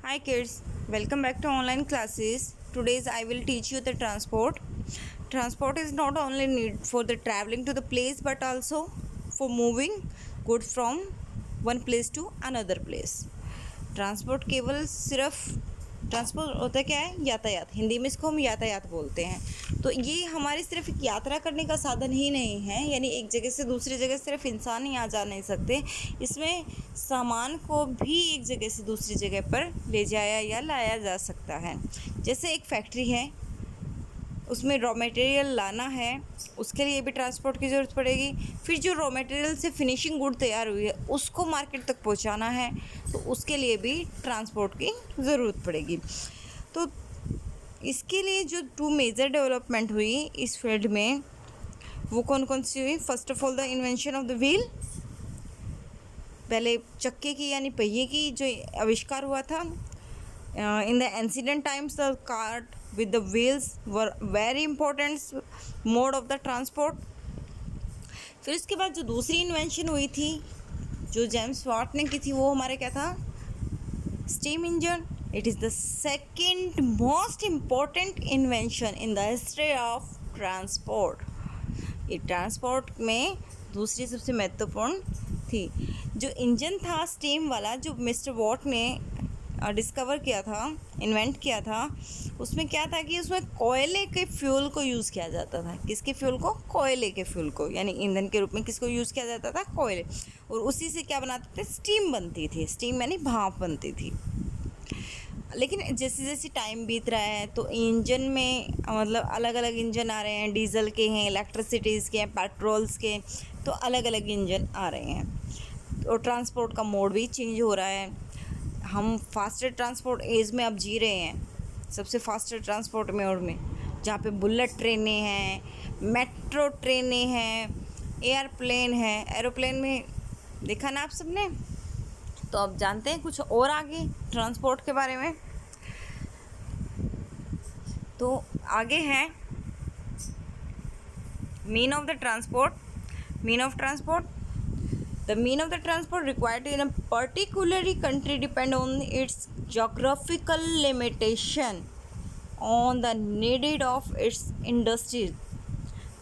Hi kids, welcome back to online classes. Today's I will teach you the transport. Transport is not only need for the traveling to the place but also for moving goods from one place to another place. Transport केवल सिर्फ transport होता क्या है? यातायात। हिंदी में इसको हम यातायात बोलते हैं। तो ये हमारी सिर्फ एक यात्रा करने का साधन ही नहीं है, यानी एक जगह से दूसरी जगह सिर्फ इंसान ही आ जा नहीं सकते, इसमें सामान को भी एक जगह से दूसरी जगह पर ले जाया या लाया जा सकता है। जैसे एक फैक्ट्री है, उसमें रॉ मटेरियल लाना है, उसके लिए भी ट्रांसपोर्ट की ज़रूरत पड़ेगी। फिर जो रॉ मटेरियल से फिनिशिंग गुड तैयार हुई है उसको मार्केट तक पहुंचाना है, तो उसके लिए भी ट्रांसपोर्ट की ज़रूरत पड़ेगी। तो इसके लिए जो टू मेजर डेवलपमेंट हुई इस फील्ड में, वो कौन कौन सी हुई? First of all the invention of the wheel, पहले चक्के की यानी पहिए की जो आविष्कार हुआ था। In the ancient times the cart with the wheels were very important mode of the transport. फिर उसके बाद जो दूसरी इन्वेंशन हुई थी जो जेम्स वाट ने की थी, वो हमारे क्या था? Steam engine. It is the second most important invention in the history of transport. ये ट्रांसपोर्ट में दूसरी सबसे महत्वपूर्ण थी। जो इंजन था स्टीम वाला, जो मिस्टर वॉट ने डिस्कवर किया था, इन्वेंट किया था, उसमें क्या था कि उसमें कोयले के फ्यूल को यूज़ किया जाता था। किसके फ्यूल को? कोयले के फ्यूल को, यानी ईंधन के रूप में किसको यूज़ किया जाता था? कोयले। और उसी से क्या बनाते थे? स्टीम बनती थी। स्टीम यानी भाप बनती थी। लेकिन जैसे जैसे टाइम बीत रहा है तो इंजन में मतलब अलग अलग इंजन आ रहे हैं, डीजल के हैं, इलेक्ट्रिसिटीज़ के हैं, पेट्रोल्स के, तो अलग अलग इंजन आ रहे हैं। और ट्रांसपोर्ट का मोड भी चेंज हो रहा है। हम फास्टर ट्रांसपोर्ट एज में अब जी रहे हैं, सबसे फास्टर ट्रांसपोर्ट में, और में जहाँ पे बुलेट ट्रेनें हैं, मेट्रो ट्रेनें हैं, एयरप्लेन है। एरोप्लेन में देखा ना आप सबने? तो अब जानते हैं कुछ और आगे ट्रांसपोर्ट के बारे में। तो आगे है mean of the transport. Mean of transport, the mean of the transport required in a particular country depend on its geographical limitation on the needed of its industries.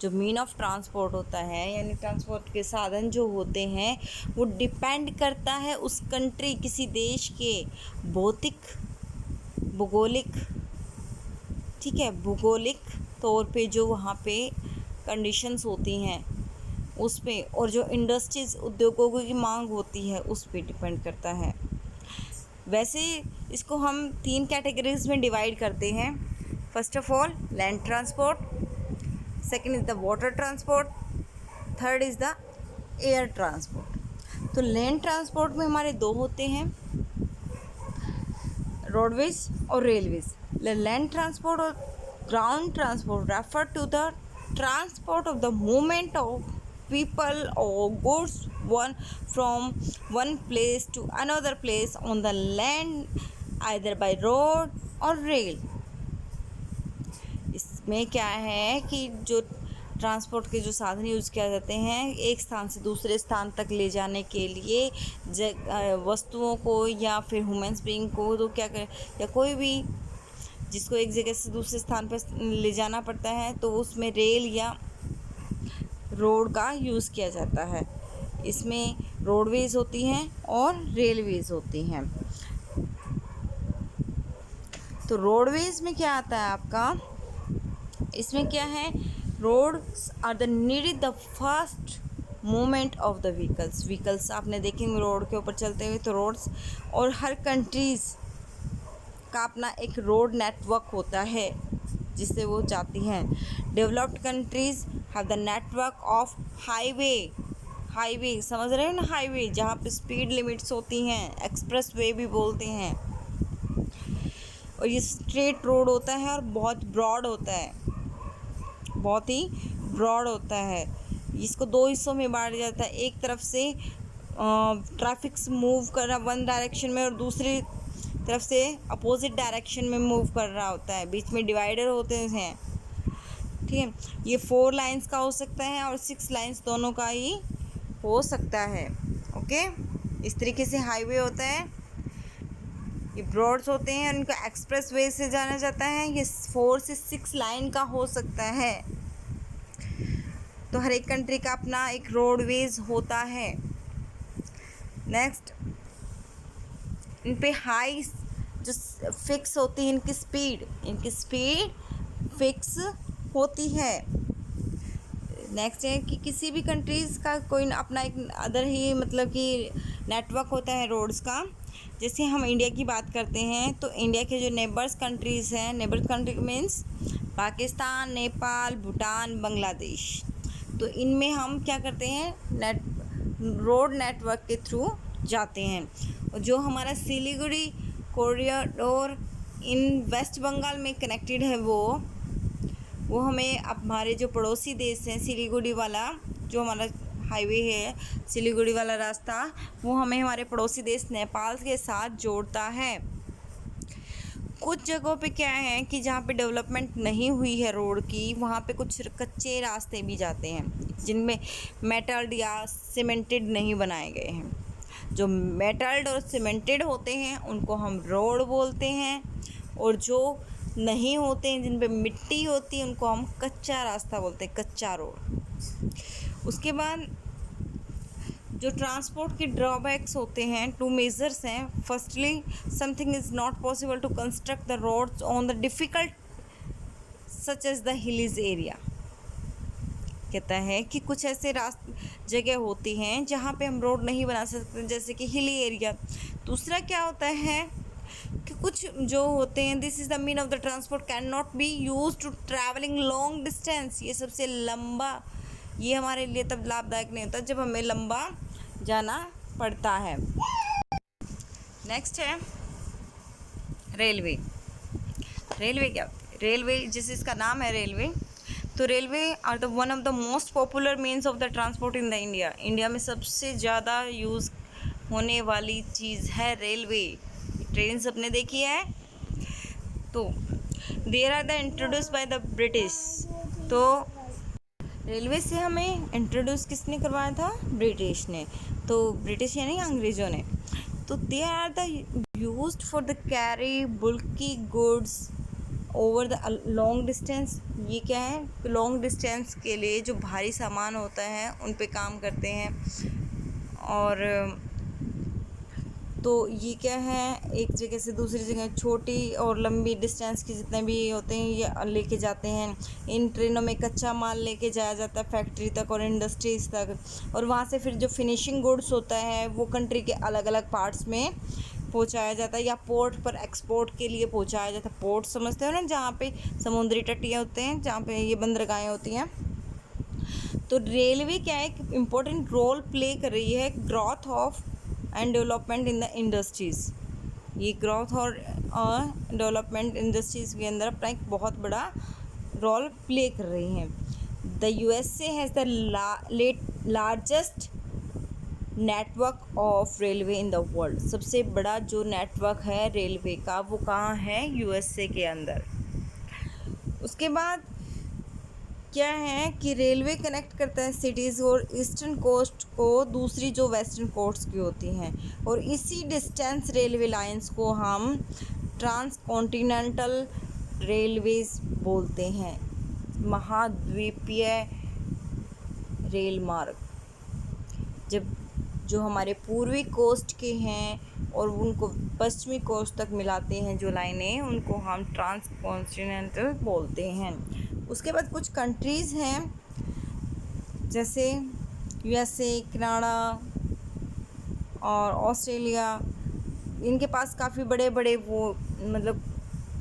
जो मीन ऑफ ट्रांसपोर्ट होता है, यानी transport के साधन जो होते हैं, वो डिपेंड करता है उस कंट्री, किसी देश के भौतिक, भूगोलिक, ठीक है, भूगोलिक तौर पे जो वहाँ पे कंडीशंस होती हैं उस पे, और जो इंडस्ट्रीज़, उद्योगों की मांग होती है उस पे डिपेंड करता है। वैसे इसको हम 3 कैटेगरीज में डिवाइड करते हैं। First of all land transport, second is the water transport, third is the air transport. तो लैंड ट्रांसपोर्ट में हमारे 2 होते हैं, रोडवेज और रेलवेज। लैंड ट्रांसपोर्ट और ground transport refer to the transport of the movement of people or goods from one place to another place on the land either by road or rail. इसमें क्या है कि जो transport के जो साधन use किया जाते हैं एक स्थान से दूसरे स्थान तक ले जाने के लिए, वस्तुओं को या फिर ह्यूमन्स बीइंग को, तो क्या कर, या कोई भी जिसको एक जगह से दूसरे स्थान पर ले जाना पड़ता है, तो उसमें रेल या रोड का यूज़ किया जाता है। इसमें रोडवेज होती हैं और रेलवेज होती हैं। तो रोडवेज में क्या आता है आपका? इसमें क्या है? Roads are the needed the fast movement of the vehicles आपने देखेंगे रोड के ऊपर चलते हुए। तो रोड्स, और हर कंट्रीज़ का अपना एक रोड नेटवर्क होता है जिससे वो जाती हैं। Developed countries have the network of highway, समझ रहे हो ना? हाईवे जहाँ पे स्पीड लिमिट्स होती हैं, एक्सप्रेस वे भी बोलते हैं। और ये स्ट्रेट रोड होता है और बहुत ब्रॉड होता है, बहुत ही ब्रॉड होता है। इसको 2 हिस्सों में बांटा जाता है। एक तरफ से ट्रैफिक मूव कर रहा वन डायरेक्शन में, और दूसरी तरफ से अपोजिट डायरेक्शन में मूव कर रहा होता है। बीच में डिवाइडर होते हैं, ठीक है। ये 4 लाइंस का हो सकता है और 6 लाइंस दोनों का ही हो सकता है। ओके, इस तरीके से हाईवे होता है। ये ब्रॉड्स होते हैं, उनको एक्सप्रेस वे से जाना जाता है। ये 4 से 6 लाइन का हो सकता है। तो हर एक कंट्री का अपना एक रोडवेज होता है। नेक्स्ट, इन पे हाई जो फिक्स होती है इनकी स्पीड फिक्स होती है। नेक्स्ट है कि किसी भी कंट्रीज़ का कोई अपना एक अदर ही मतलब कि नेटवर्क होता है रोड्स का। जैसे हम इंडिया की बात करते हैं तो इंडिया के जो नेबर्स कंट्रीज़ हैं, neighbours country means Pakistan, Nepal, Bhutan, Bangladesh. तो इनमें हम क्या करते हैं, रोड नेटवर्क के थ्रू जाते हैं। और जो हमारा सिलीगुड़ी कॉरिडोर इन वेस्ट बंगाल में कनेक्टेड है, वो हमें हमारे जो पड़ोसी देश हैं, सिलीगुड़ी वाला जो हमारा हाईवे है, सिलीगुड़ी वाला रास्ता, वो हमें हमारे पड़ोसी देश नेपाल के साथ जोड़ता है। कुछ जगहों पे क्या है कि जहाँ पे डेवलपमेंट नहीं हुई है रोड की, वहाँ पे कुछ कच्चे रास्ते भी जाते हैं जिनमें मेटल्ड या सीमेंटेड नहीं बनाए गए हैं। जो मेटल्ड और सीमेंटेड होते हैं उनको हम रोड बोलते हैं, और जो नहीं होते हैं, जिन पे मिट्टी होती है, उनको हम कच्चा रास्ता बोलते हैं, कच्चा रोड। उसके बाद जो ट्रांसपोर्ट के ड्रॉबैक्स होते हैं, 2 मेजर्स हैं। Firstly, something is not possible to construct the roads on the difficult such as the hilly area. कहता है कि कुछ ऐसे जगह होती हैं जहाँ पे हम रोड नहीं बना सकते, जैसे कि हिली एरिया। दूसरा क्या होता है कि कुछ जो होते हैं, this is the mean of the transport can not be use to traveling long distance. ये सबसे लंबा, ये हमारे लिए तब लाभदायक नहीं होता जब हमें लंबा जाना पड़ता है। नेक्स्ट है रेलवे। रेलवे क्या होता है? रेलवे, जिस इसका नाम है रेलवे, तो railway are the one of the most popular means of the transport in the India. India में सबसे ज़्यादा यूज़ होने वाली चीज़ है रेलवे। ट्रेन सबने देखी है। तो there are the introduce by the British. तो रेलवे से हमें इंट्रोड्यूस किसने करवाया था? ब्रिटिश ने। तो ब्रिटिश यानी अंग्रेज़ों ने। तो they are the used for the carry bulky goods over the long distance. ये क्या है? लॉन्ग डिस्टेंस के लिए जो भारी सामान होता है उन पे काम करते हैं। और तो ये क्या है, एक जगह से दूसरी जगह छोटी और लंबी डिस्टेंस के जितने भी होते हैं ये लेके जाते हैं। इन ट्रेनों में कच्चा माल लेके जाया जाता है फैक्ट्री तक और इंडस्ट्रीज़ तक, और वहाँ से फिर जो फिनिशिंग गुड्स होता है वो कंट्री के अलग अलग पार्ट्स में पहुँचाया जाता है, या पोर्ट पर एक्सपोर्ट के लिए पहुँचाया जाता है। पोर्ट समझते हो ना, जहाँ पे समुद्री तटीय होते हैं, जहाँ पे ये बंदरगाहें होती हैं। तो रेलवे क्या है, एक इम्पोर्टेंट रोल प्ले कर रही है growth of and development in the industries. ये ग्रोथ और डेवलपमेंट इंडस्ट्रीज़ के अंदर अपना एक बहुत बड़ा रोल प्ले कर रही हैं। The USA has the largest network of railway in the world. सबसे बड़ा जो नेटवर्क है रेलवे का वो कहाँ है? USA के अंदर। उसके बाद क्या है कि रेलवे कनेक्ट करता है सिटीज़ और ईस्टर्न कोस्ट को दूसरी जो वेस्टर्न कोस्ट की होती हैं, और इसी डिस्टेंस रेलवे लाइंस को हम ट्रांस कॉन्टिनेंटल रेलवेज बोलते हैं, महाद्वीपीय रेल मार्ग। जब जो हमारे पूर्वी कोस्ट के हैं और उनको पश्चिमी कोस्ट तक मिलाते हैं जो लाइनें, उनको हम ट्रांस कॉन्टिनेंटल बोलते हैं। उसके बाद कुछ कंट्रीज़ हैं जैसे USA, कनाडा और ऑस्ट्रेलिया। इनके पास काफ़ी बड़े बड़े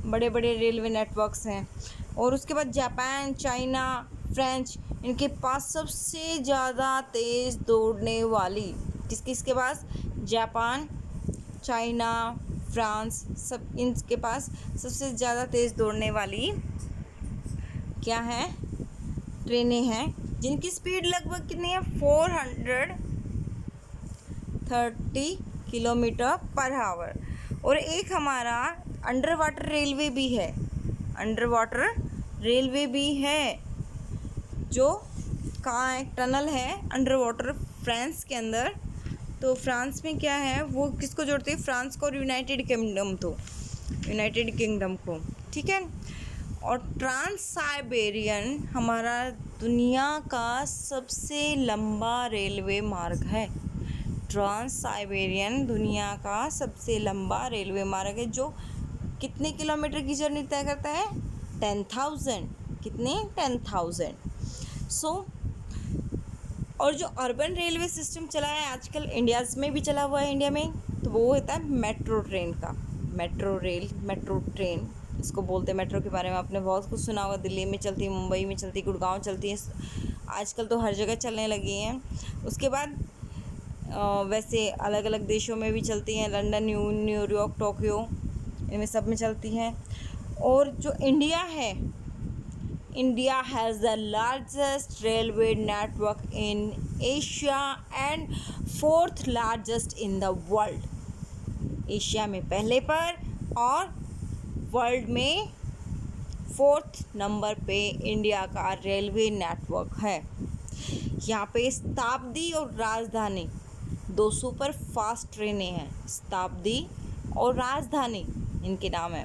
बड़े बड़े रेलवे नेटवर्क्स हैं। और उसके बाद जापान, चाइना, फ्रेंच, इनके पास सबसे ज़्यादा तेज़ दौड़ने वाली किसके पास? जापान, चाइना, फ्रांस, सब इनके पास सबसे ज़्यादा तेज़ दौड़ने वाली क्या है? ट्रेनें हैं, जिनकी स्पीड लगभग कितनी है? 430 किलोमीटर पर आवर। और एक हमारा अंडर वाटर रेलवे भी है, अंडर वाटर रेलवे भी है, जो कहाँ है? टनल है अंडर वाटर फ्रांस के अंदर, तो फ्रांस में क्या है, वो किसको जोड़ती है, फ्रांस को और यूनाइटेड किंगडम को, ठीक है। और ट्रांस साइबेरियन हमारा दुनिया का सबसे लंबा रेलवे मार्ग है। ट्रांस साइबेरियन दुनिया का सबसे लंबा रेलवे मार्ग है, जो कितने किलोमीटर की जर्नी तय करता है, 10,000। कितने, 10,000। और जो अर्बन रेलवे सिस्टम चला है आजकल इंडिया में भी चला हुआ है, इंडिया में, तो वो होता है मेट्रो ट्रेन का। मेट्रो ट्रेन इसको बोलते हैं। मेट्रो के बारे में आपने बहुत कुछ सुना होगा, दिल्ली में चलती है, मुंबई में चलती है, गुड़गांव चलती है, आजकल तो हर जगह चलने लगी हैं। उसके बाद वैसे अलग अलग देशों में भी चलती हैं, लंदन, न्यूयॉर्क, टोक्यो, इनमें सब में चलती हैं। और जो इंडिया है, India has the largest railway network in Asia and fourth largest in the world. Asia में पहले पर और वर्ल्ड में 4th नंबर पे इंडिया का रेलवे नेटवर्क है। यहाँ पे शताब्दी और राजधानी 2 सुपर फास्ट ट्रेनें हैं। शताब्दी और राजधानी इनके नाम है।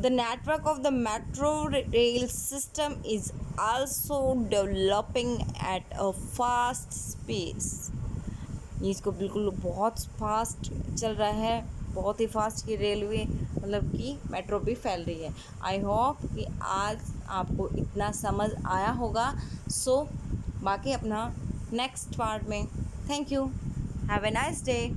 The network of the metro rail system is also developing at a fast pace. इसको बिल्कुल बहुत फास्ट चल रहा है, बहुत ही फास्ट की रेलवे मतलब कि मेट्रो भी फैल रही है। आई होप कि आज आपको इतना समझ आया होगा। बाकी अपना नेक्स्ट पार्ट में। Thank you, have a nice day.